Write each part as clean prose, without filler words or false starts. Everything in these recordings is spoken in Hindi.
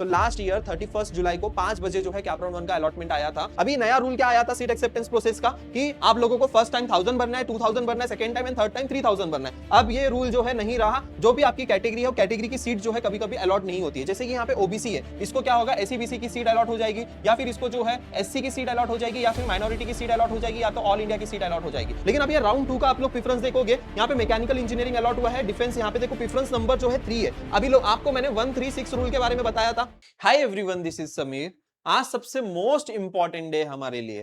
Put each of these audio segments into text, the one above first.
तो लास्ट ईयर 31 जुलाई को 5 बजे जो है कैपराउंड 1 का अलॉटमेंट आया था। अभी नया रूल क्या आया था सीट एक्सेप्टेंस प्रोसेस का कि आप लोगों को फर्स्ट टाइम 1000 भरना है, 2000 भरना है, second time and third time 3000 भरना है। अब ये रूल जो है नहीं रहा। जो भी आपकी कैटेगरी है, कैटेगरी की सीट जो है कभी-कभी अलॉट नहीं होती है। जैसे कि यहाँ पे ओबीसी है, इसको क्या होगा, एससी बीसी की सीट अलॉट हो जाएगी, या फिर इसको जो है एससी की सीट अलॉट हो जाएगी, या फिर माइनॉरिटी की सीट अलॉट हो जाएगी, या तो ऑल इंडिया की सीट अलॉट हो जाएगी। लेकिन अब ये राउंड 2 का आप लोग प्रेफरेंस देखोगे, यहाँ पे मैकेनिकल इंजीनियरिंग अलॉट हुआ है, डिफेंस यहाँ पे देखो प्रेफरेंस नंबर जो है 3 है। अभी लोग आपको मैंने 136 रूल के बारे में बताया था। Hi everyone, this is Sameer. आज सबसे मोस्ट इंपॉर्टेंट डे हमारे लिए,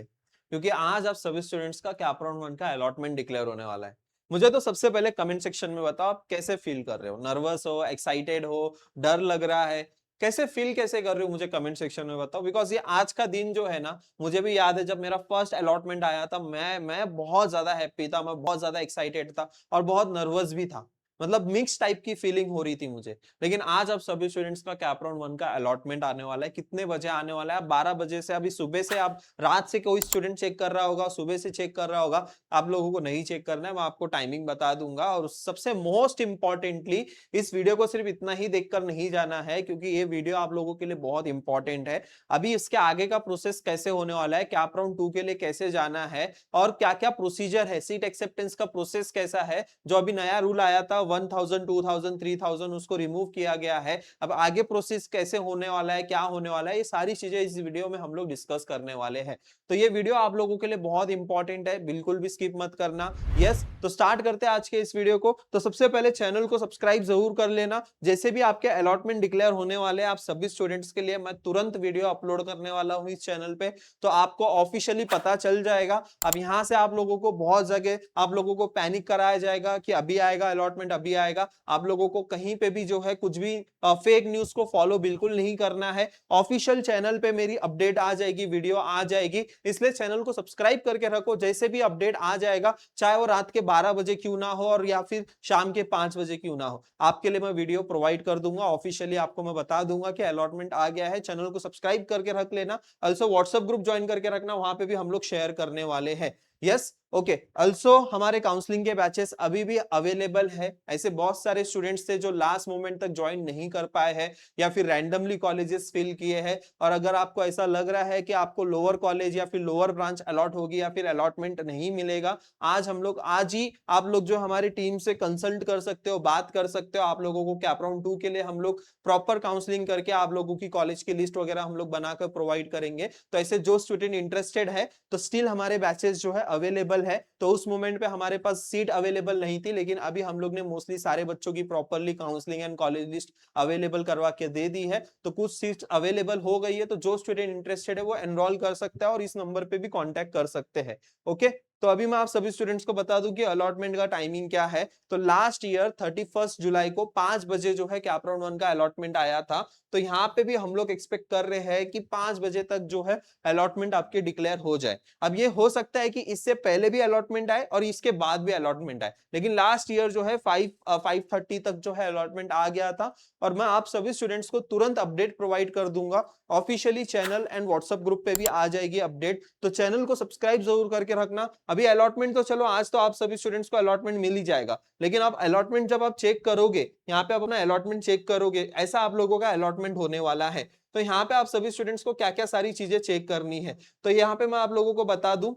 क्योंकि आज आप सभी स्टूडेंट्स का कैपराउंड 1 का अलॉटमेंट डिक्लेयर होने वाला है। मुझे तो सबसे पहले कमेंट सेक्शन में बताओ आप कैसे फील कर रहे हो, नर्वस हो, एक्साइटेड हो, डर लग रहा है, कैसे फील कैसे कर रहे हो, मुझे कमेंट सेक्शन में बताओ। बिकॉज ये आज का दिन जो है ना, मुझे भी याद है जब मेरा फर्स्ट अलॉटमेंट आया था, मैं बहुत ज्यादा हैप्पी था, मैं बहुत ज्यादा एक्साइटेड था और बहुत नर्वस भी था। मतलब मिक्स टाइप की फीलिंग हो रही थी मुझे। लेकिन आज आप सभी स्टूडेंट्स का कैपराउंड 1 का अलॉटमेंट आने वाला है। कितने बजे आने वाला है? 12 बजे से। अभी सुबह से आप, रात से कोई स्टूडेंट चेक कर रहा होगा, सुबह से चेक कर रहा होगा, आप लोगों को नहीं चेक करना है। मैं आपको टाइमिंग बता दूंगा। और सबसे मोस्ट इंपॉर्टेंटली, इस वीडियो को सिर्फ इतना ही देखकर नहीं जाना है, क्योंकि ये वीडियो आप लोगों के लिए बहुत इंपॉर्टेंट है। अभी इसके आगे का प्रोसेस कैसे होने वाला है, कैपराउंड 2 के लिए कैसे जाना है, और क्या क्या प्रोसीजर है, सीट एक्सेप्टेंस का प्रोसेस कैसा है, जो अभी नया रूल आया था 1000, 2000, 3000 उसको रिमूव किया गया है। अब आगे प्रोसेस कैसे होने वाला है, क्या होने वाला है, ये सारी चीजें इस वीडियो में हम लोग डिस्कस करने वाले हैं। तो ये वीडियो आप लोगों के लिए बहुत इंपॉर्टेंट है, बिल्कुल भी स्किप मत करना। यस, तो स्टार्ट करते हैं आज के इस वीडियो को। तो सबसे पहले चैनल को सब्सक्राइब जरूर कर लेना। जैसे भी आपके अलॉटमेंट डिक्लेयर होने वाले हैं, आप सभी स्टूडेंट्स के लिए मैं तुरंत वीडियो अपलोड करने वाला हूं इस चैनल पे, तो आपको ऑफिशियली पता चल जाएगा। अब यहाँ से आप लोगों को बहुत जगह आप लोगों को पैनिक कराया जाएगा कि अभी आएगा अलॉटमेंट, अभी आएगा। आप लोगों को कहीं पे भी जो है कुछ भी फेक न्यूज को फॉलो बिल्कुल नहीं करना है। ऑफिशियल चैनल पे मेरी अपडेट आ जाएगी, वीडियो आ जाएगी, इसलिए चैनल को सब्सक्राइब करके रखो। जैसे भी अपडेट आ जाएगा, चाहे वो रात के 12 बजे क्यों ना हो और या फिर शाम के 5 बजे क्यों ना हो, आपके लिए मैं वीडियो प्रोवाइड कर दूंगा। ऑफिशियली आपको मैं बता दूंगा कि अलॉटमेंट आ गया है। चैनल को सब्सक्राइब करके रख लेना। ऑल्सो व्हाट्सएप ग्रुप ज्वाइन करके रखना, वहां पे भी हम लोग शेयर करने वाले हैं। Yes, okay. ऑल्सो हमारे काउंसलिंग के बैचेस अभी भी अवेलेबल है। ऐसे बहुत सारे स्टूडेंट्स थे जो लास्ट मोमेंट तक ज्वाइन नहीं कर पाए हैं, या फिर रैंडमली कॉलेजेस फिल किए हैं। और अगर आपको ऐसा लग रहा है कि आपको लोअर कॉलेज या फिर लोअर ब्रांच अलॉट होगी या फिर अलॉटमेंट नहीं मिलेगा, आज ही आप लोग जो हमारी टीम से कंसल्ट कर सकते हो, बात कर सकते हो। आप लोगों को कैपराउंड 2 के लिए हम लोग प्रॉपर काउंसलिंग करके आप लोगों की कॉलेज की लिस्ट वगैरह हम लोग बनाकर प्रोवाइड करेंगे। तो ऐसे जो स्टूडेंट इंटरेस्टेड है, तो स्टिल हमारे बैचेस जो है अवेलेबल है। तो उस मोमेंट पे हमारे पास सीट अवेलेबल नहीं थी, लेकिन अभी हम लोग ने मोस्टली सारे बच्चों की properly counselling and college list available करवा के दे दी है। तो कुछ सीट्स अवेलेबल हो गई है, तो जो स्टूडेंट इंटरेस्टेड है वो एनरोल कर सकता है और इस नंबर पे भी कांटेक्ट कर सकते हैं। ओके, तो अभी मैं आप सभी स्टूडेंट्स को बता दूं कि अलॉटमेंट का टाइमिंग क्या है। तो लास्ट ईयर 31 जुलाई को 5 बजे जो है कैपराउंड 1 का अलॉटमेंट आया था। तो यहाँ पे भी हम लोग एक्सपेक्ट कर रहे हैं कि 5 बजे तक जो है अलॉटमेंट आपके डिक्लेयर हो जाए। अब ये हो सकता है कि इससे पहले भी अलॉटमेंट आए और इसके बाद भी अलॉटमेंट आए, लेकिन लास्ट ईयर जो है 5:30 तक जो है अलॉटमेंट आ गया था। और मैं आप सभी स्टूडेंट्स को तुरंत अपडेट प्रोवाइड कर दूंगा। Officially channel and WhatsApp group पे भी आ जाएगी अपडेट, तो चैनल को सब्सक्राइब जरूर करके रखना। अभी अलॉटमेंट तो चलो, आज तो आप सभी स्टूडेंट्स को अलॉटमेंट मिल ही जाएगा, लेकिन आप अलॉटमेंट जब आप चेक करोगे, यहाँ पे आप अपना अलॉटमेंट चेक करोगे, ऐसा आप लोगों का अलॉटमेंट होने वाला है। तो यहाँ पे आप सभी स्टूडेंट्स को क्या क्या सारी चीजें चेक करनी है, तो यहाँ पे मैं आप लोगों को बता दूं।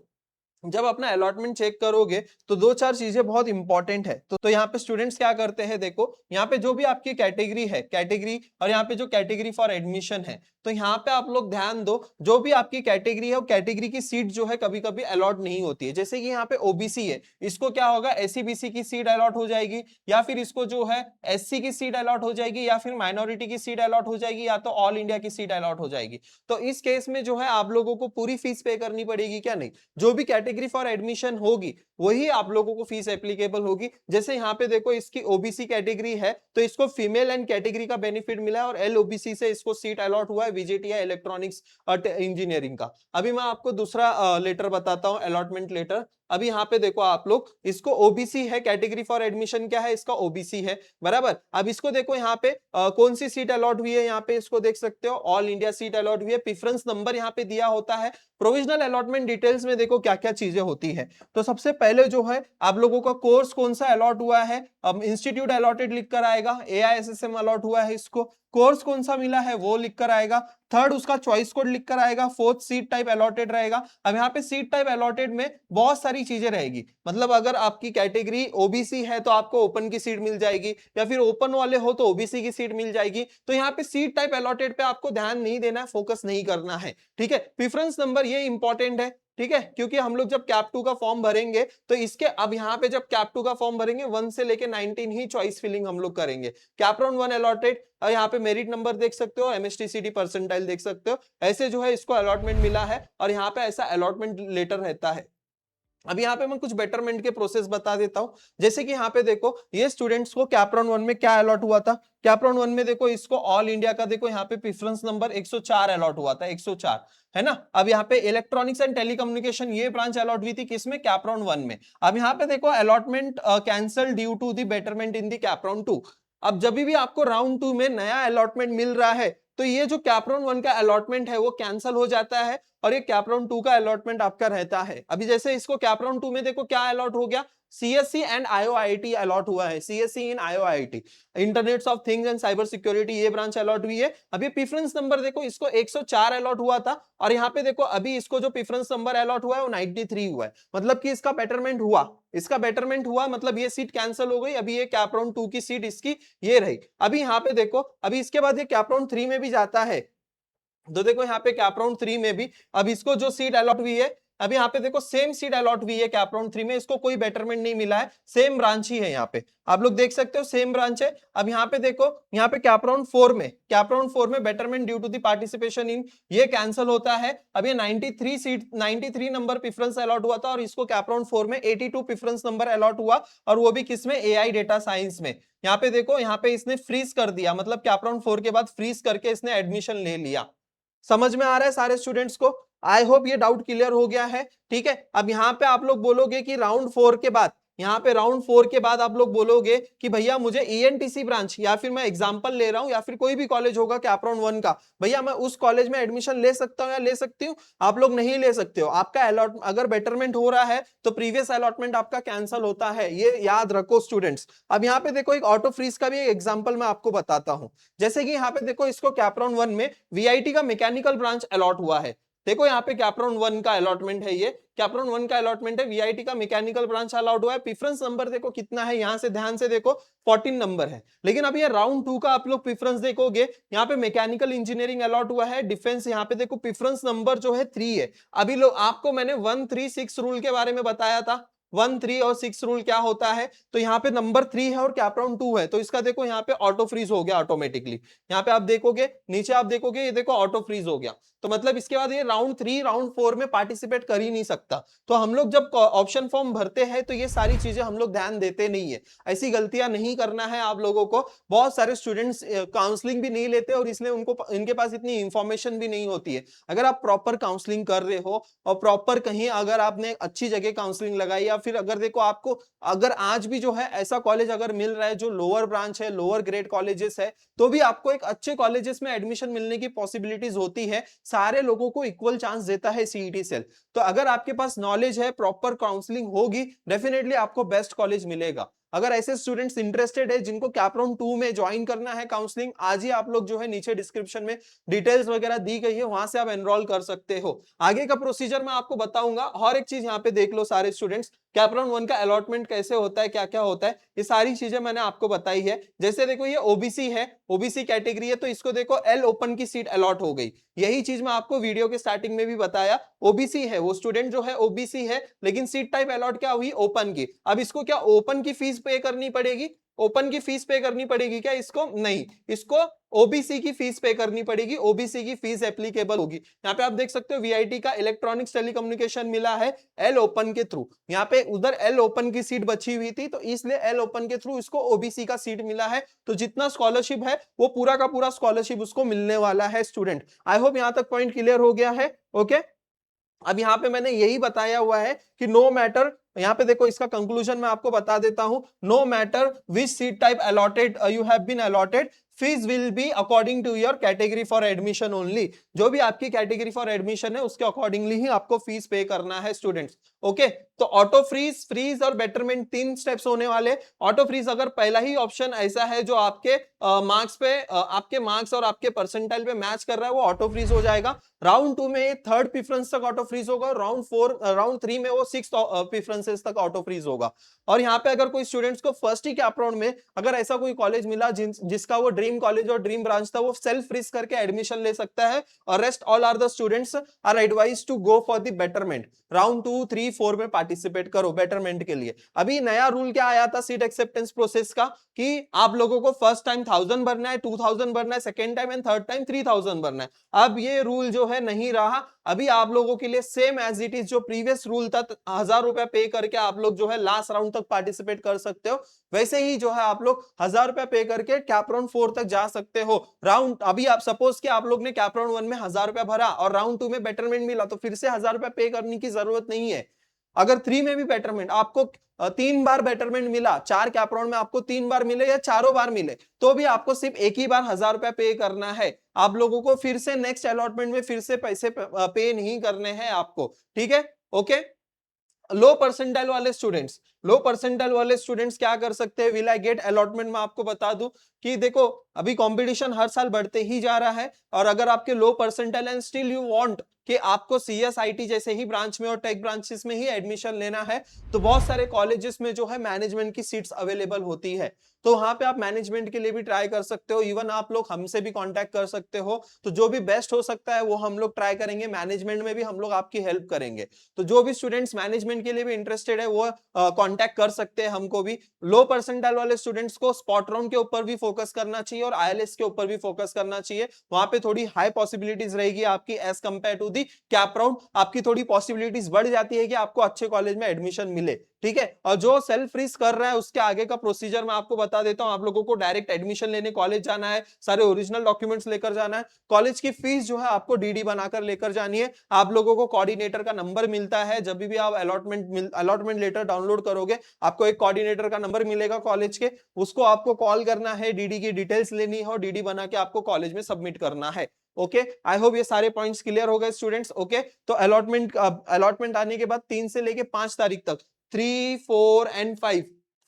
जब अपना अलॉटमेंट चेक करोगे तो दो चार चीजें बहुत इंपॉर्टेंट है। तो यहाँ पे स्टूडेंट्स क्या करते हैं, देखो यहाँ पे जो भी आपकी कैटेगरी है, कैटेगरी, और यहाँ पे जो कैटेगरी फॉर एडमिशन है, तो यहाँ पे आप लोग ध्यान दो, जो भी आपकी कैटेगरी है वो कैटेगरी की सीट जो है कभी कभी अलॉट नहीं होती है। जैसे कि यहाँ पे ओबीसी है, इसको क्या होगा, एससी बीसी की सीट अलॉट हो जाएगी, या फिर इसको जो है एससी की सीट अलॉट हो जाएगी, या फिर माइनॉरिटी की सीट अलॉट हो जाएगी, या तो ऑल इंडिया की सीट अलॉट हो जाएगी। तो इस केस में जो है आप लोगों को पूरी फीस पे करनी पड़ेगी क्या? नहीं, जो भी कैटेगरी फॉर एडमिशन होगी वही आप लोगों को फीस एप्लीकेबल होगी। जैसे यहाँ पे देखो, इसकी ओबीसी कैटेगरी है तो इसको फीमेल एंड कैटेगरी का बेनिफिट मिला है, और एल ओबीसी से इसको सीट अलॉट हुआ है विजेटीआई इलेक्ट्रॉनिक्स इंजीनियरिंग का। अभी मैं आपको दूसरा लेटर बताता हूँ, अलॉटमेंट लेटर। अभी यहाँ पे देखो आप लोग, इसको ओबीसी है, कैटेगरी फॉर एडमिशन क्या है, इसका ओबीसी है, बराबर। अब इसको देखो यहाँ पे कौन सी सीट अलॉट हुई है, यहाँ पे इसको देख सकते हो, ऑल इंडिया सीट अलॉट हुई है। प्रेफरेंस नंबर यहाँ पे दिया होता है। प्रोविजनल अलॉटमेंट डिटेल्स में देखो क्या क्या चीजें होती है। तो सबसे पहले जो है आप लोगों का कोर्स कौन सा अलॉट हुआ है, अब इंस्टीट्यूट अलॉटेड लिख कर आएगा, एआईएसएसएम अलॉट हुआ है इसको। कोर्स कौन सा मिला है वो लिख कर आएगा, थर्ड उसका चॉइस कोड लिख कर आएगा, फोर्थ सीट टाइप अलॉटेड रहेगा। अब यहाँ पे सीट टाइप अलॉटेड में बहुत सारी चीजें रहेगी, मतलब अगर आपकी कैटेगरी ओबीसी है तो आपको ओपन की सीट मिल जाएगी, या फिर ओपन वाले हो तो ओबीसी की सीट मिल जाएगी। तो यहाँ पे सीट टाइप अलॉटेड पे आपको ध्यान नहीं देना है, फोकस नहीं करना है, ठीक है। प्रेफरेंस नंबर ये इंपॉर्टेंट है, ठीक है, क्योंकि हम लोग जब कैप 2 का फॉर्म भरेंगे तो इसके, अब यहाँ पे जब कैप 2 का फॉर्म भरेंगे 1 से लेके 19 ही चॉइस फिलिंग हम लोग करेंगे। कैपराउंड 1 अलॉटेड, और यहाँ पे मेरिट नंबर देख सकते हो, एमएसटीसीटी परसेंटाइल देख सकते हो, ऐसे जो है इसको अलॉटमेंट मिला है, और यहाँ पे ऐसा अलॉटमेंट लेटर रहता है। अब यहाँ पे मैं कुछ बेटरमेंट के प्रोसेस बता देता हूं, जैसे कि यहाँ पे देखो ये स्टूडेंट्स को कैपराउंड 1 में क्या अलॉट हुआ था। कैपराउंड 1 में देखो इसको ऑल इंडिया का देखो यहाँ पे प्रेफरेंस नंबर 104 अलॉट हुआ था, 104, है ना। अब यहाँ पे इलेक्ट्रॉनिक्स एंड टेलीकम्युनिकेशन ये ब्रांच अलॉट हुई थी किसमें, कैपराउंड 1 में। अब यहाँ पे देखो allotment cancel due to the betterment in the cap round 2। अब जब भी आपको राउंड 2 में नया अलॉटमेंट मिल रहा है तो ये जो कैपराउंड 1 का अलॉटमेंट है वो कैंसिल हो जाता है, और ये कैपराउंड 2 का अलॉटमेंट आपका रहता है। अभी जैसे इसको कैपराउंड 2 में देखो क्या अलॉट हो गया, सीएससी एंड आईओआईटी अलॉट हुआ है, CSE in IIIT, internets of things and cyber security, ये ब्रांच अलॉट हुई है। अभी प्रेफरेंस नंबर देखो इसको 104 अलॉट हुआ था, और यहाँ पे देखो अभी इसको जो प्रेफरेंस नंबर अलॉट हुआ है वो 93 हुआ है, मतलब कि इसका बेटरमेंट हुआ, इसका बेटरमेंट हुआ, मतलब ये सीट कैंसिल हो गई। अभी ये कैपराउंड 2 की सीट इसकी ये रही। अभी यहाँ पे देखो, अभी इसके बाद ये कैपराउंड 3 में भी जाता है, तो देखो यहाँ पे कैपराउंड 3 में भी अब इसको जो सीट अलॉट हुई है, अभी यहाँ पे देखो सेम सीट अलॉट हुई है कैपराउंड 3 में, इसको कोई बेटरमेंट नहीं मिला है, सेम ब्रांच ही है, यहाँ पे आप लोग देख सकते हो सेम ब्रांच है। अब यहाँ पे देखो, यहाँ पे कैपराउंड 4 में betterment due to the participation in, ये कैंसिल होता है। अब ये 93 नंबर प्रेफरेंस अलॉट हुआ था, और इसको कैपराउंड 4 में 82 प्रेफरेंस नंबर अलॉट हुआ, और वो भी किसमें, एआई डेटा साइंस में। यहाँ पे देखो, यहाँ पे इसने फ्रीज कर दिया, मतलब कैपराउंड 4 के बाद फ्रीज करके इसने एडमिशन ले लिया। समझ में आ रहा है सारे स्टूडेंट्स को? आई होप ये डाउट क्लियर हो गया है, ठीक है। अब यहाँ पे आप लोग बोलोगे कि राउंड 4 के बाद, यहाँ पे राउंड 4 के बाद आप लोग बोलोगे कि भैया मुझे ईएनटीसी ब्रांच, या फिर मैं एग्जांपल ले रहा हूं, या फिर कोई भी कॉलेज होगा कैपराउंड 1 का, भैया मैं उस कॉलेज में एडमिशन ले सकता हूं या ले सकती हूँ? आप लोग नहीं ले सकते हो। आपका अलॉट अगर बेटरमेंट हो रहा है तो प्रीवियस अलॉटमेंट आपका कैंसिल होता है, ये याद रखो स्टूडेंट्स। अब यहाँ पे देखो एक ऑटो फ्रीज का भी एक एग्जाम्पल मैं आपको बताता हूँ। जैसे कि यहाँ पे देखो, इसको कैपराउंड 1 में वीआईटी का मैकेनिकल ब्रांच अलॉट हुआ है। देखो यहाँ पे कैपराउंड 1 का अलॉटमेंट है, ये कैपराउंड 1 का अलॉटमेंट है, वीआईटी का मैकेनिकल ब्रांच अलॉट हुआ है। प्रेफरेंस नंबर देखो कितना है, यहाँ से ध्यान से देखो 14 नंबर है। लेकिन अब ये राउंड 2 का आप लोग प्रेफरेंस देखोगे, यहाँ पे मैकेनिकल इंजीनियरिंग अलॉट हुआ है, डिफेंस, यहाँ पे देखो प्रेफरेंस नंबर जो है 3 है। अभी लोग आपको मैंने 136 रूल के बारे में बताया था, 1, 3 और 6 रूल क्या होता है, तो यहाँ पे नंबर 3 है और कैपराउंड 2 है, तो इसका देखो यहाँ पे ऑटो फ्रीज हो गया ऑटोमेटिकली। यहाँ पे आप देखोगे, नीचे आप देखोगे, ये देखो ऑटो फ्रीज हो गया, तो मतलब इसके बाद ये राउंड 3 राउंड 4 में पार्टिसिपेट कर ही नहीं सकता। तो हम लोग जब ऑप्शन फॉर्म भरते हैं तो ये सारी चीजें हम लोग ध्यान देते नहीं है, ऐसी गलतियां नहीं करना है आप लोगों को। बहुत सारे स्टूडेंट्स काउंसलिंग भी नहीं लेते, और इसलिए उनको, इनके पास इतनी इंफॉर्मेशन भी नहीं होती है। अगर आप प्रॉपर काउंसलिंग कर रहे हो, और प्रॉपर कहीं अगर आपने अच्छी जगह काउंसलिंग लगाई, या फिर अगर देखो आपको अगर आज भी जो है ऐसा कॉलेज अगर मिल रहा है जो लोअर ब्रांच है, लोअर ग्रेड कॉलेजेस है, तो भी आपको एक अच्छे कॉलेजेस में एडमिशन मिलने की पॉसिबिलिटीज होती है। सारे लोगों को इक्वल चांस देता है सीईटी सेल। तो अगर आपके पास नॉलेज है, प्रॉपर काउंसलिंग होगी, डेफिनेटली आपको बेस्ट कॉलेज मिलेगा। अगर ऐसे स्टूडेंट्स इंटरेस्टेड है जिनको कैपराउंड 2 में ज्वाइन करना है काउंसलिंग, आज ही आप लोग जो है नीचे डिस्क्रिप्शन में डिटेल्स वगैरह दी गई है, वहां से आप एनरोल कर सकते हो। आगे का प्रोसीजर मैं आपको बताऊंगा। और एक चीज यहाँ पे देख लो सारे स्टूडेंट्स, कैपराउंड 1 का अलॉटमेंट कैसे होता है, क्या क्या होता है, ये सारी चीजें मैंने आपको बताई है। जैसे देखो ये ओबीसी है, ओबीसी कैटेगरी है, तो इसको देखो एल ओपन की सीट अलॉट हो गई। यही चीज मैं आपको वीडियो के स्टार्टिंग में भी बताया। ओबीसी है वो स्टूडेंट जो है, ओबीसी है, लेकिन सीट टाइप अलॉट क्या हुई, ओपन की। अब इसको क्या ओपन की फीस पे करनी पड़ेगी, ओपन की फीस पे करनी पड़ेगी क्या इसको? नहीं, इसको ओबीसी की फीस पे करनी पड़ेगी, ओबीसी की फीस एप्लीकेबल होगी। यहाँ पे आप देख सकते हो वीआईटी का इलेक्ट्रॉनिक्स टेलीकम्युनिकेशन मिला है एल ओपन के थ्रू। यहाँ पे उधर एल ओपन की सीट बची हुई थी, तो इसलिए एल ओपन के थ्रू इसको ओबीसी का सीट मिला है। तो जितना स्कॉलरशिप है वो पूरा का पूरा स्कॉलरशिप उसको मिलने वाला है स्टूडेंट। आई होप यहाँ तक पॉइंट क्लियर हो गया है। ओके, अब यहाँ पे मैंने यही बताया हुआ है कि नो मैटर, यहाँ पे देखो इसका कंक्लूजन मैं आपको बता देता हूं, no matter which seat type allotted you have been allotted, fees will be according to your category for admission only. जो भी आपकी कैटेगरी फॉर एडमिशन है उसके अकॉर्डिंगली ही आपको फीस पे करना है स्टूडेंट्स। ओके, तो ऑटो फ्रीज, फ्रीज और बेटरमेंट 3 स्टेप्स होने वाले। ऑटो फ्रीज अगर पहला ही ऑप्शन ऐसा है जो आपके मार्क्स पे आपके मार्क्स और आपके परसेंटाइल पे मैच कर रहा है, वो ऑटो फ्रीज हो जाएगा। राउंड 2 में थर्ड प्रेफरेंस तक ऑटो फ्रीज होगा, राउंड 3 में वो 6 प्रेफरेंसेस तक ऑटो फ्रीज होगा। और यहाँ पे अगर कोई स्टूडेंट्स को फर्स्ट ही कैप राउंड में अगर ऐसा कोई कॉलेज मिला जिसका वो ड्रीम कॉलेज और ड्रीम ब्रांच था, वो सेल्फ फ्रीज करके एडमिशन ले सकता है। और rest all are the students are advised to go for the betterment. Round 2, 3, 4 में पार्टिसिपेट करो बेटरमेंट के लिए। अभी नया रूल क्या आया था सीट एक्सेप्टेंस प्रोसेस का, कि आप लोगों को फर्स्ट टाइम 1000 भरना है, 2000 भरना है, second time and third time 3000 भरना है। अब ये रूल जो है नहीं रहा। अभी आप लोगों के लिए सेम एज इट इज जो प्रीवियस रूल था, 1000 रुपया पे करके आप लोग जो है लास्ट राउंड तक पार्टिसिपेट कर सकते हो, वैसे ही जो है आप लोग 1000 रुपया पे करके कैप राउंड 4 तक जा सकते हो। राउंड अभी आप सपोज कि आप लोग ने कैप राउंड 1 में 1000 रुपया भरा और राउंड 2 में बेटरमेंट मिला, तो फिर से 1000 रुपया पे करने की जरूरत नहीं है। अगर 3 में भी बेटरमेंट आपको 3 बार बेटरमेंट मिला, 4 कैप राउंड में आपको 3 बार मिले या चारों बार मिले, तो भी आपको सिर्फ एक ही बार 1000 रुपया पे करना है। आप लोगों को फिर से नेक्स्ट अलॉटमेंट में फिर से पैसे पे नहीं करने हैं आपको, ठीक है। ओके, लो परसेंटाइल वाले स्टूडेंट्स क्या कर सकते हैं, विल आई गेट अलॉटमेंट में आपको बता दूं कि देखो अभी कंपटीशन हर साल बढ़ते ही जा रहा है। और अगर आपके low percentile and still you want कि आपको सीएस आईटी जैसे ही ब्रांच में और टेक ब्रांचेस में ही एडमिशन लेना है, तो बहुत सारे कॉलेजेस में जो है मैनेजमेंट की सीट्स अवेलेबल होती है, तो वहां पे आप मैनेजमेंट के लिए भी ट्राई कर सकते हो। इवन आप लोग हमसे भी कांटेक्ट कर सकते हो, तो जो भी बेस्ट हो सकता है वो हम लोग ट्राई करेंगे। मैनेजमेंट में भी हम लोग आपकी हेल्प करेंगे। तो जो भी स्टूडेंट्स मैनेजमेंट के लिए भी इंटरेस्टेड है वो कांटेक्ट कर सकते हैं हमको भी। लो परसेंटाइल वाले स्टूडेंट्स को स्पॉट राउंड के ऊपर भी फोकस करना चाहिए और आईएलएस के ऊपर भी फोकस करना चाहिए। वहां पे थोड़ी हाई पॉसिबिलिटीज रहेगी आपकी as compared to the cap round. आपकी थोड़ी पॉसिबिलिटीज बढ़ जाती है कि आपको अच्छे कॉलेज में एडमिशन मिले, ठीक है। और जो सेल्फ फ्रीज कर रहा है उसके आगे का प्रोसीजर मैं आपको बता देता हूं। आप लोगों को डायरेक्ट एडमिशन लेने कॉलेज जाना है, सारे ओरिजिनल डॉक्यूमेंट्स लेकर जाना है। कॉलेज की फीस जो है आपको डीडी बनाकर लेकर जानी है। आप लोगों को कोऑर्डिनेटर का नंबर मिलता है, जब भी आप अलॉटमेंट लेटर डाउनलोड करोगे आपको एक कोऑर्डिनेटर का नंबर मिलेगा कॉलेज के, उसको आपको कॉल करना है, डीडी की डिटेल्स लेनी है और डीडी बना के आपको कॉलेज में सबमिट करना है। ओके, आई होप ये सारे पॉइंट्स क्लियर हो गए स्टूडेंट्स। ओके, तो अलॉटमेंट आने के बाद 3 से लेके 5 तारीख तक, 3, 4 एंड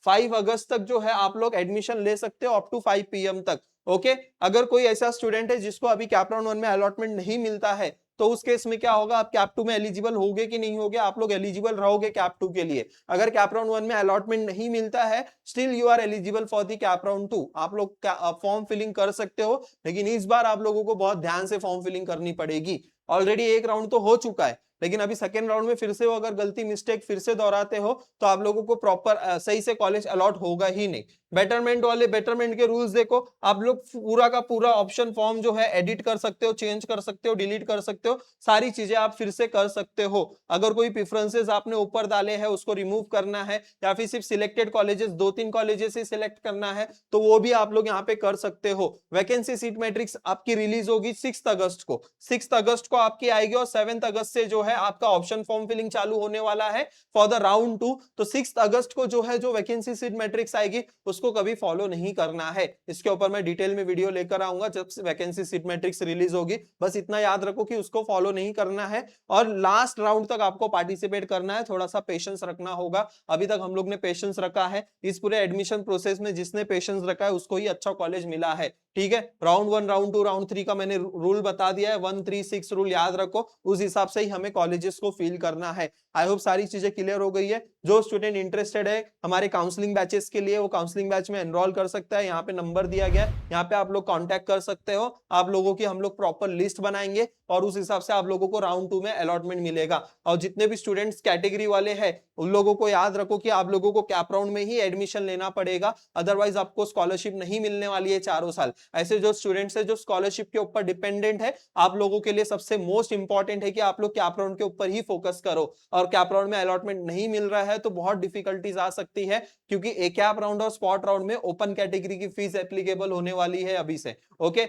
5 अगस्त तक जो है आप लोग एडमिशन ले सकते हो अप टू 5 PM तक। ओके, अगर कोई ऐसा स्टूडेंट है जिसको अभी कैप राउंड 1 में अलॉटमेंट नहीं मिलता है, तो उस केस में क्या होगा, आप कैप 2 में एलिजिबल होगे कि नहीं होगे, आप लोग एलिजिबल रहोगे कैप 2 के लिए। अगर कैप राउंड 1 में अलॉटमेंट नहीं मिलता है, still you are eligible for the cap round 2। आप लोग फॉर्म फिलिंग कर सकते हो, लेकिन इस बार आप लोगों को बहुत ध्यान से फॉर्म फिलिंग करनी पड़ेगी। ऑलरेडी एक राउंड तो हो चुका है, लेकिन अभी सेकेंड राउंड में फिर से वो अगर गलती मिस्टेक फिर से दोहराते हो तो आप लोगों को प्रॉपर सही से कॉलेज अलॉट होगा ही नहीं। बेटरमेंट के रूल्स देखो, आप लोग पूरा का पूरा ऑप्शन फॉर्म जो है एडिट कर सकते हो, चेंज कर सकते हो, डिलीट कर सकते हो, सारी चीजें आप फिर से कर सकते हो। अगर कोई प्रेफरेंसेस आपने ऊपर डाले हैं उसको रिमूव करना है, या फिर सिर्फ सिलेक्टेड कॉलेजेस 2-3 कॉलेजेस ही सिलेक्ट करना है, तो वो भी आप लोग यहाँ पे कर सकते हो। वैकेंसी सीट मैट्रिक्स आपकी रिलीज होगी 6 अगस्त को, 6 अगस्त को आपकी आएगी, और 7 अगस्त से जो है आपका ऑप्शन फॉर्म फिलिंग चालू होने वाला है फॉर द राउंड 2। तो 6 अगस्त को जो है जो वैकेंसी सीट मैट्रिक्स आएगी उसको कभी फॉलो नहीं करना है। इसके ऊपर मैं डिटेल में वीडियो लेकर आऊंगा जब वैकेंसी सीट मैट्रिक्स रिलीज होगी। बस इतना याद रखो कि उसको फॉलो नहीं करना है और लास्ट राउंड तक आपको पार्टिसिपेट करना है। थोड़ा सा पेशेंस रखना होगा। अभी तक हम लोग ने पेशेंस रखा है इस पूरे एडमिशन प्रोसेस में, जिसने पेशेंस रखा है उसको ही अच्छा कॉलेज मिला है, ठीक है। राउंड 1, राउंड 2, राउंड 3 का मैंने रूल बता दिया है, 1, 3, 6 रूल याद रखो, उस हिसाब से ही हमें कॉलेजेस को फील करना है। आई होप सारी चीजें क्लियर हो गई है। जो स्टूडेंट इंटरेस्टेड है हमारे काउंसलिंग बैचेस के लिए, वो काउंसलिंग बैच में एनरोल कर सकता है। यहाँ पे नंबर दिया गया है, यहाँ पे आप लोग कांटेक्ट कर सकते हो। आप लोगों की हम लोग प्रॉपर लिस्ट बनाएंगे और उस हिसाब से आप लोगों को राउंड 2 में अलॉटमेंट मिलेगा। और जितने भी स्टूडेंट्स कैटेगरी वाले हैं उन लोगों को याद रखो कि आप लोगों को कैप राउंड में ही एडमिशन लेना पड़ेगा, अदरवाइज आपको स्कॉलरशिप नहीं मिलने वाली है चारों साल। ऐसे जो स्टूडेंट्स है जो स्कॉलरशिप के ऊपर डिपेंडेंट है, आप लोगों के लिए सबसे मोस्ट इंपॉर्टेंट है कि आप लोग कैप राउंड राउंड के ऊपर ही फोकस करो, और कैप राउंड में अलॉटमेंट नहीं मिल रहा है तो बहुत डिफिकल्टीज आ सकती है, क्योंकि ए कैप राउंड और स्पॉट राउंड में ओपन कैटेगरी की फीस एप्लीकेबल होने वाली है अभी से। ओके,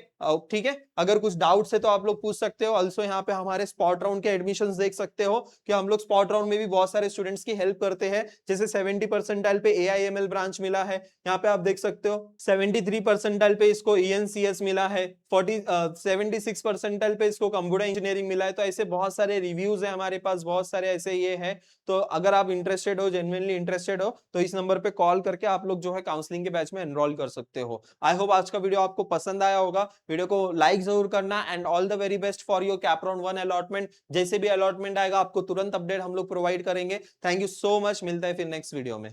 ठीक है, अगर कुछ डाउट्स है तो आप लोग पूछ सकते हो। ऑल्सो यहाँ पे हमारे स्पॉट राउंड के एडमिशंस देख सकते हो कि हम लोग स्पॉट राउंड में भी बहुत सारे स्टूडेंट्स की हेल्प करते हैं, जैसे 70 परसेंटाइल पे AIML ब्रांच मिला है, यहाँ पे आप देख सकते हो 73 परसेंटाइल पे इसको ENCS मिला है, 76 परसेंटाइल पे इसको कंप्यूटर इंजीनियरिंग मिला है। तो ऐसे बहुत सारे रिव्यूज है हमारे पास, बहुत सारे ऐसे ये है। तो अगर आप इंटरेस्टेड हो, जेन्युइनली इंटरेस्टेड हो, तो इस नंबर पे कॉल करके आप लोग जो है काउंसलिंग के बैच में एनरोल कर सकते हो। आई होप आज का वीडियो आपको पसंद आया होगा। वीडियो को लाइक जरूर करना, and all the very best for your cap round 1 allotment. जैसे भी अलॉटमेंट आएगा आपको तुरंत अपडेट हम लोग प्रोवाइड करेंगे। थैंक यू सो मच, मिलता है फिर नेक्स्ट वीडियो में।